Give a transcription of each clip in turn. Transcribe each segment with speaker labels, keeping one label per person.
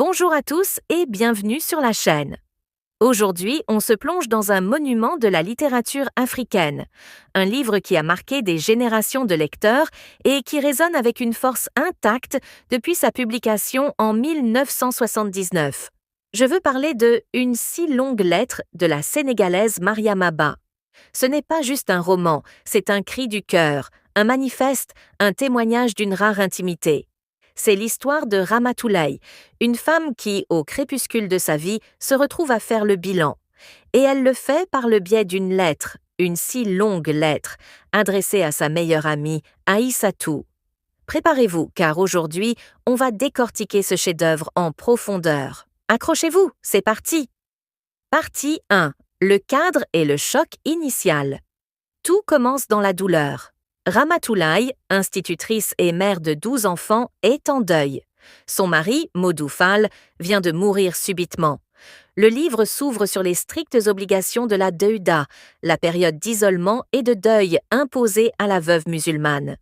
Speaker 1: Bonjour à tous et bienvenue sur la chaîne. Aujourd'hui, on se plonge dans un monument de la littérature africaine, un livre qui a marqué des générations de lecteurs et qui résonne avec une force intacte depuis sa publication en 1979. Je veux parler de Une si longue lettre de la Sénégalaise Mariama Ba. Ce n'est pas juste un roman, c'est un cri du cœur, un manifeste, un témoignage d'une rare intimité. C'est l'histoire de Ramatoulaye, une femme qui, au crépuscule de sa vie, se retrouve à faire le bilan. Et elle le fait par le biais d'une lettre, une si longue lettre, adressée à sa meilleure amie, Aïssatou. Préparez-vous, car aujourd'hui, on va décortiquer ce chef-d'œuvre en profondeur. Accrochez-vous, c'est parti! Partie 1. Le cadre et le choc initial. Tout commence dans la douleur. Ramatoulaye, institutrice et mère de 12 enfants, est en deuil. Son mari, Modou Fall, vient de mourir subitement. Le livre s'ouvre sur les strictes obligations de la Deuda, la période d'isolement et de deuil imposée à la veuve musulmane.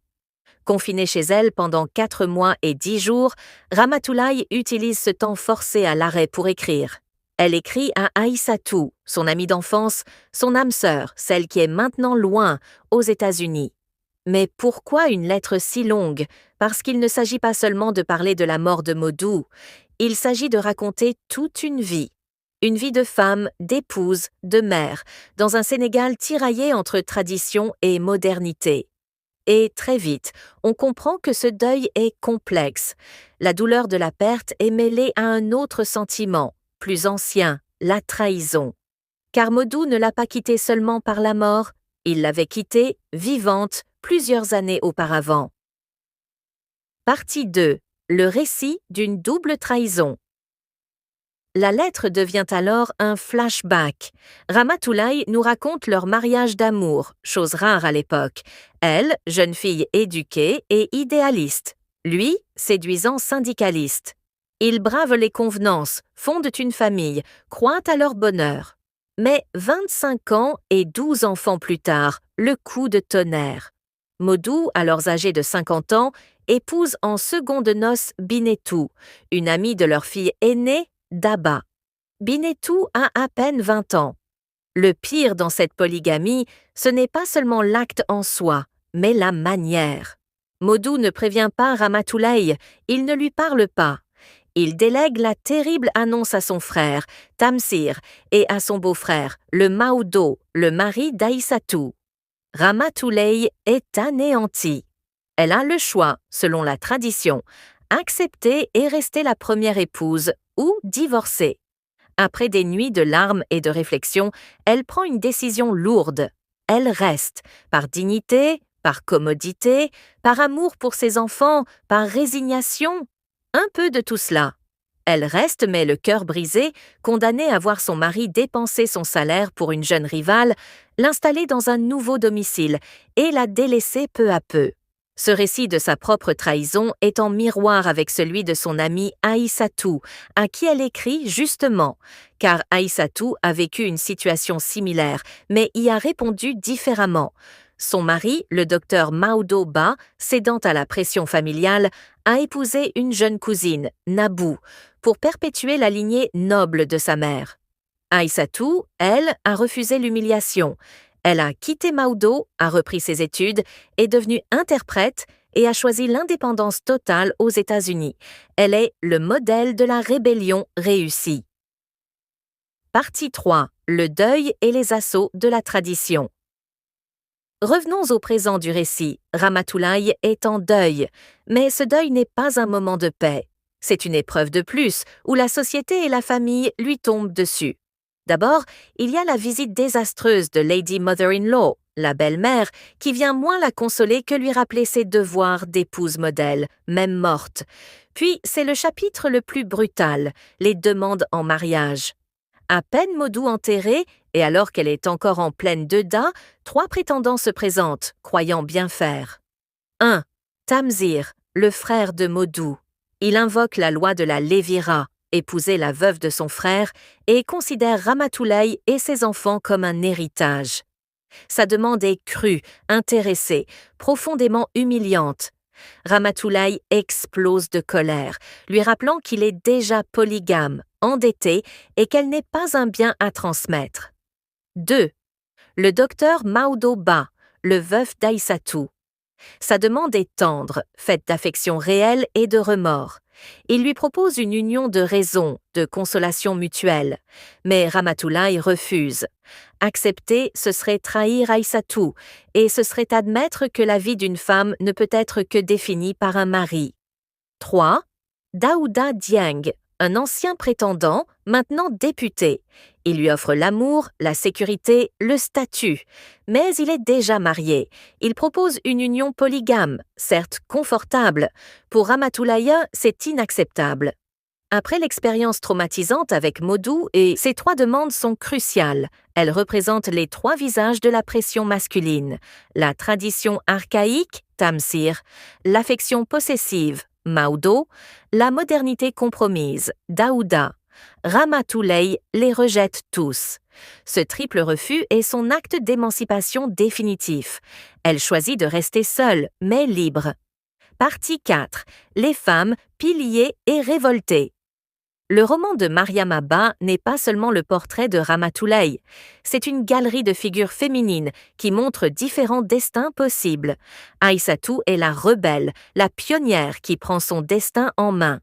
Speaker 1: Confinée chez elle pendant 4 mois et 10 jours, Ramatoulaye utilise ce temps forcé à l'arrêt pour écrire. Elle écrit à Aïssatou, son amie d'enfance, son âme sœur, celle qui est maintenant loin, aux États-Unis. Mais pourquoi une lettre si longue? Parce qu'il ne s'agit pas seulement de parler de la mort de Modou, il s'agit de raconter toute une vie. Une vie de femme, d'épouse, de mère, dans un Sénégal tiraillé entre tradition et modernité. Et très vite, on comprend que ce deuil est complexe. La douleur de la perte est mêlée à un autre sentiment, plus ancien, la trahison. Car Modou ne l'a pas quittée seulement par la mort, il l'avait quittée, vivante, plusieurs années auparavant. Partie 2. Le récit d'une double trahison. La lettre devient alors un flashback. Ramatoulaye nous raconte leur mariage d'amour, chose rare à l'époque. Elle, jeune fille éduquée et idéaliste. Lui, séduisant syndicaliste. Ils bravent les convenances, fondent une famille, croient à leur bonheur. Mais 25 ans et 12 enfants plus tard, le coup de tonnerre. Modou, alors âgé de 50 ans, épouse en seconde noces Binetou, une amie de leur fille aînée, Daba. Binetou a à peine 20 ans. Le pire dans cette polygamie, ce n'est pas seulement l'acte en soi, mais la manière. Modou ne prévient pas Ramatoulaye, il ne lui parle pas. Il délègue la terrible annonce à son frère, Tamsir, et à son beau-frère, le Maodo, le mari d'Aïssatou. Ramatoulaye est anéantie. Elle a le choix, selon la tradition, accepter et rester la première épouse ou divorcer. Après des nuits de larmes et de réflexion, elle prend une décision lourde. Elle reste, par dignité, par commodité, par amour pour ses enfants, par résignation. Un peu de tout cela. Elle reste mais le cœur brisé, condamnée à voir son mari dépenser son salaire pour une jeune rivale, l'installer dans un nouveau domicile et la délaisser peu à peu. Ce récit de sa propre trahison est en miroir avec celui de son amie Aïssatou, à qui elle écrit justement, car Aïssatou a vécu une situation similaire, mais y a répondu différemment. Son mari, le docteur Maodo Ba, cédant à la pression familiale, a épousé une jeune cousine, Nabou, pour perpétuer la lignée noble de sa mère. Aïssatou, elle, a refusé l'humiliation. Elle a quitté Maodo, a repris ses études, est devenue interprète et a choisi l'indépendance totale aux États-Unis. Elle est le modèle de la rébellion réussie. Partie 3. Le deuil et les assauts de la tradition. Revenons au présent du récit. Ramatoulaye est en deuil, mais ce deuil n'est pas un moment de paix. C'est une épreuve de plus, où la société et la famille lui tombent dessus. D'abord, il y a la visite désastreuse de Lady Mother-in-Law, la belle-mère, qui vient moins la consoler que lui rappeler ses devoirs d'épouse modèle, même morte. Puis, c'est le chapitre le plus brutal, les demandes en mariage. À peine Modou enterrée, et alors qu'elle est encore en pleine Deuda, 3 prétendants se présentent, croyant bien faire. 1. Tamsir, le frère de Modou. Il invoque la loi de la Lévira, épouser la veuve de son frère, et considère Ramatoulaye et ses enfants comme un héritage. Sa demande est crue, intéressée, profondément humiliante. Ramatoulaye explose de colère, lui rappelant qu'il est déjà polygame, endetté et qu'elle n'est pas un bien à transmettre. 2. Le docteur Maodo Ba, le veuf d'Aïssatou. Sa demande est tendre, faite d'affection réelle et de remords. Il lui propose une union de raison, de consolation mutuelle. Mais Ramatoulaye refuse. Accepter, ce serait trahir Aïssatou, et ce serait admettre que la vie d'une femme ne peut être que définie par un mari. 3. Daouda Dieng, un ancien prétendant, maintenant député. Il lui offre l'amour, la sécurité, le statut. Mais il est déjà marié. Il propose une union polygame, certes confortable. Pour Ramatoulaye, c'est inacceptable. Après l'expérience traumatisante avec Modou, ces 3 demandes sont cruciales. Elles représentent les 3 visages de la pression masculine. La tradition archaïque, Tamsir, l'affection possessive, Maodo, la modernité compromise, Daouda. Ramatoulaye les rejette tous. Ce triple refus est son acte d'émancipation définitif. Elle choisit de rester seule, mais libre. Partie 4. Les femmes, piliers et révoltées. Le roman de Mariama Ba n'est pas seulement le portrait de Ramatoulaye, c'est une galerie de figures féminines qui montrent différents destins possibles. Aïssatou est la rebelle, la pionnière qui prend son destin en main.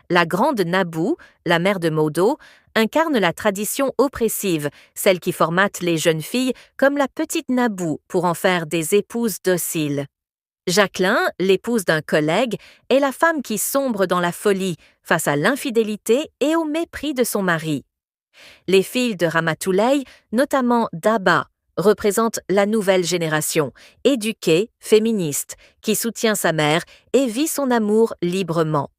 Speaker 1: La grande Nabou, la mère de Modo, incarne la tradition oppressive, celle qui formate les jeunes filles comme la petite Nabou pour en faire des épouses dociles. Jacqueline, l'épouse d'un collègue, est la femme qui sombre dans la folie face à l'infidélité et au mépris de son mari. Les filles de Ramatoulaye, notamment Daba, représentent la nouvelle génération, éduquée, féministe, qui soutient sa mère et vit son amour librement.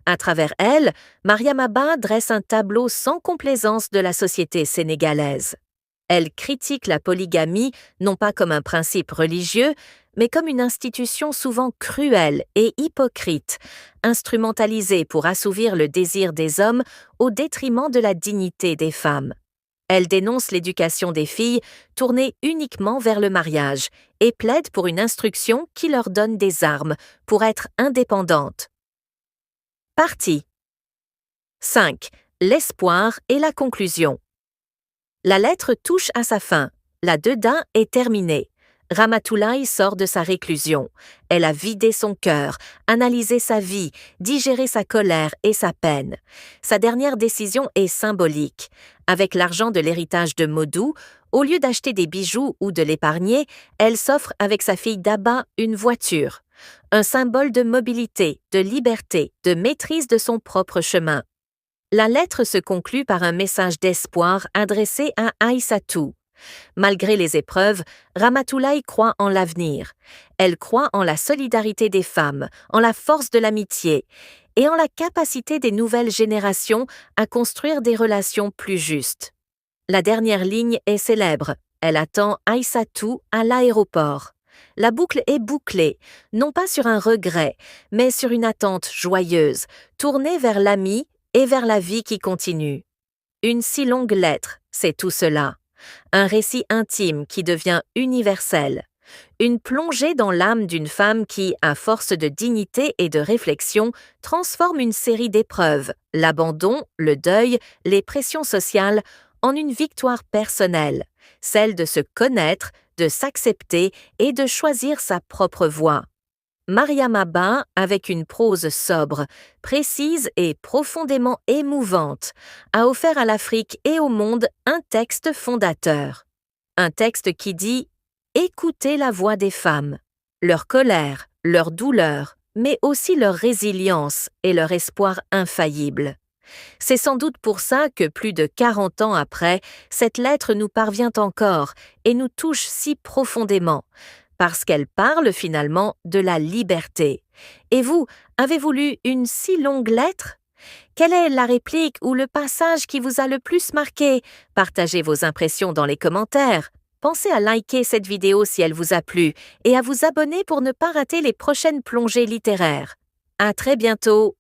Speaker 1: À travers elle, Mariama Ba dresse un tableau sans complaisance de la société sénégalaise. Elle critique la polygamie non pas comme un principe religieux, mais comme une institution souvent cruelle et hypocrite, instrumentalisée pour assouvir le désir des hommes au détriment de la dignité des femmes. Elle dénonce l'éducation des filles tournée uniquement vers le mariage et plaide pour une instruction qui leur donne des armes pour être indépendantes. Partie 5. L'espoir et la conclusion. La lettre touche à sa fin. La Dedin est terminée. Ramatoulaye sort de sa réclusion. Elle a vidé son cœur, analysé sa vie, digéré sa colère et sa peine. Sa dernière décision est symbolique. Avec l'argent de l'héritage de Modou, au lieu d'acheter des bijoux ou de l'épargner, elle s'offre avec sa fille Daba une voiture. Un symbole de mobilité, de liberté, de maîtrise de son propre chemin. La lettre se conclut par un message d'espoir adressé à Aïssatou. Malgré les épreuves, Ramatoulaye croit en l'avenir. Elle croit en la solidarité des femmes, en la force de l'amitié et en la capacité des nouvelles générations à construire des relations plus justes. La dernière ligne est célèbre. Elle attend Aïssatou à l'aéroport. La boucle est bouclée, non pas sur un regret, mais sur une attente joyeuse, tournée vers l'ami et vers la vie qui continue. Une si longue lettre, c'est tout cela. Un récit intime qui devient universel. Une plongée dans l'âme d'une femme qui, à force de dignité et de réflexion, transforme une série d'épreuves, l'abandon, le deuil, les pressions sociales, en une victoire personnelle, celle de se connaître, de s'accepter et de choisir sa propre voie. Mariama Ba, avec une prose sobre, précise et profondément émouvante, a offert à l'Afrique et au monde un texte fondateur. Un texte qui dit « Écoutez la voix des femmes, leur colère, leur douleur, mais aussi leur résilience et leur espoir infaillible. » C'est sans doute pour ça que plus de 40 ans après, cette lettre nous parvient encore et nous touche si profondément, parce qu'elle parle finalement de la liberté. Et vous, avez-vous lu une si longue lettre? Quelle est la réplique ou le passage qui vous a le plus marqué? Partagez vos impressions dans les commentaires. Pensez à liker cette vidéo si elle vous a plu et à vous abonner pour ne pas rater les prochaines plongées littéraires. À très bientôt!